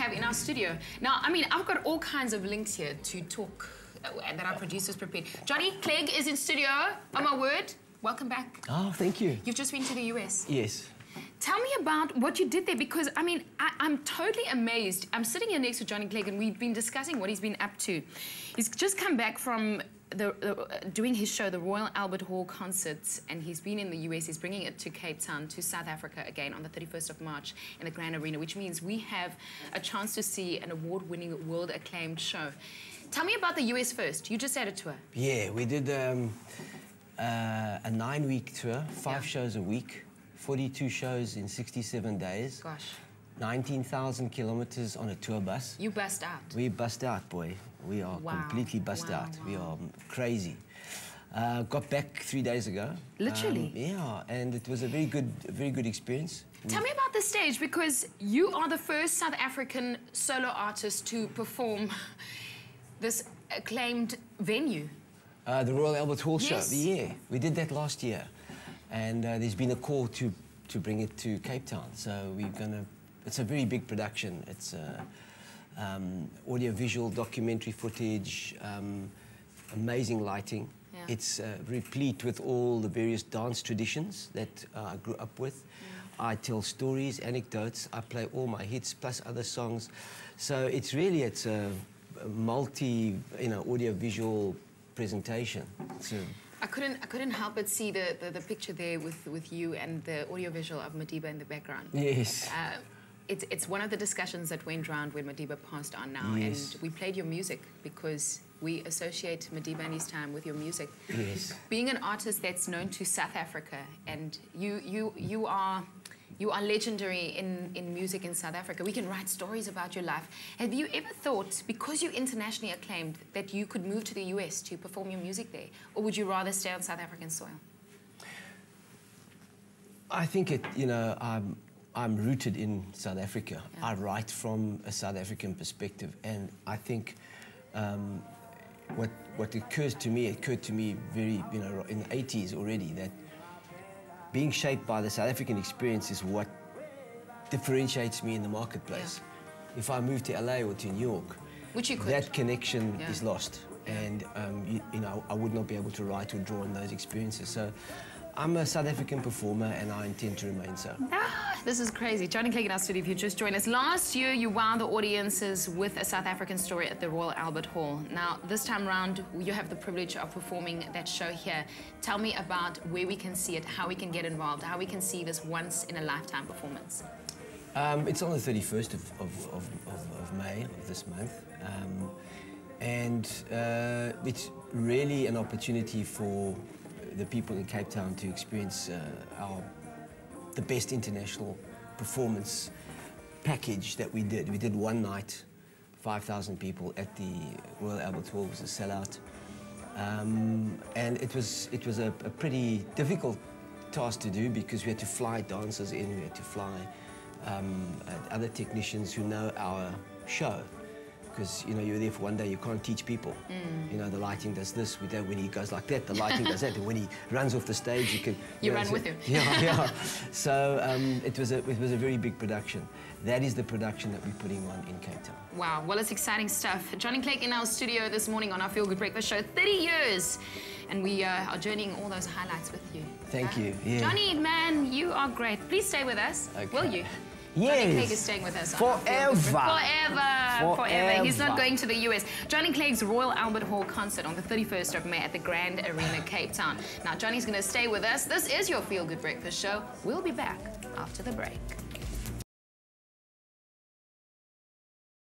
live in our studio. Now, I mean, I've got all kinds of links here to talk that our producers prepared. Johnny Clegg is in studio. Oh, my word. Welcome back. Oh, thank you. You've just been to the US. Yes. Tell me about what you did there, because, I mean, I'm totally amazed. I'm sitting here next to Johnny Clegg, and we've been discussing what he's been up to. He's just come back from doing his show, the Royal Albert Hall concerts, and he's been in the US. He's bringing it to Cape Town, to South Africa again on the 31st of March in the Grand Arena, which means we have a chance to see an award-winning, world-acclaimed show. Tell me about the US first. You just had a tour. Yeah, we did a 9-week tour, 5 shows a week, 42 shows in 67 days. Gosh. 19,000 kilometers on a tour bus. You bust out. We bust out, boy. We are completely bust out. We are crazy. Got back 3 days ago. Literally? Yeah, and it was a very good experience. Tell me about the stage, because you are the first South African solo artist to perform this acclaimed venue. The Royal Albert Hall show. Yes. Yeah, we did that last year. And there's been a call to bring it to Cape Town. So we're gonna, it's a very big production. It's audio-visual, documentary footage, amazing lighting. Yeah. It's replete with all the various dance traditions that I grew up with. Yeah. I tell stories, anecdotes. I play all my hits plus other songs. So it's really, it's a multi, audio-visual presentation. I couldn't help but see the picture there with you and the audiovisual of Madiba in the background. Yes. It's one of the discussions that went round when Madiba passed on now, yes. And we played your music because we associate Madiba and his time with your music. Yes. Being an artist that's known to South Africa, and you are legendary in music in South Africa. We can write stories about your life. Have you ever thought, because you're internationally acclaimed, that you could move to the US to perform your music there? Or would you rather stay on South African soil? I think I'm rooted in South Africa. Yeah. I write from a South African perspective, and I think what occurred to me very, in the 80s already, that being shaped by the South African experience is what differentiates me in the marketplace. Yeah. If I move to LA or to New York, which you could, that connection is lost. And I would not be able to write or draw on those experiences. So I'm a South African performer, and I intend to remain so. This is crazy. Johnny Clegg in our studio, if you just joined us. Last year, you wowed the audiences with a South African story at the Royal Albert Hall. Now, this time round, you have the privilege of performing that show here. Tell me about where we can see it, how we can get involved, how we can see this once-in-a-lifetime performance. It's on the 31st of May of this month. And it's really an opportunity for the people in Cape Town to experience the best international performance package that we did. We did one night, 5,000 people at the Royal Albert Hall. It was a sellout. And it was a pretty difficult task to do, because we had to fly dancers in, we had to fly other technicians who know our show. Because, you're there for one day, you can't teach people. The lighting does this, when he goes like that, the lighting does that, and when he runs off the stage, you can... You run with him. Yeah. So it was a very big production. That is the production that we're putting on in Cape Town. Wow, well, it's exciting stuff. Johnny Clegg in our studio this morning on our Feel Good Breakfast show, 30 years. And we are journeying all those highlights with you. Thank you, yeah. Johnny, man, you are great. Please stay with us. Okay. Will you? Yes. Johnny Clegg is staying with us. Forever. He's not going to the US. Johnny Clegg's Royal Albert Hall concert on the 31st of May at the Grand Arena, Cape Town. Now, Johnny's going to stay with us. This is your Feel Good Breakfast show. We'll be back after the break.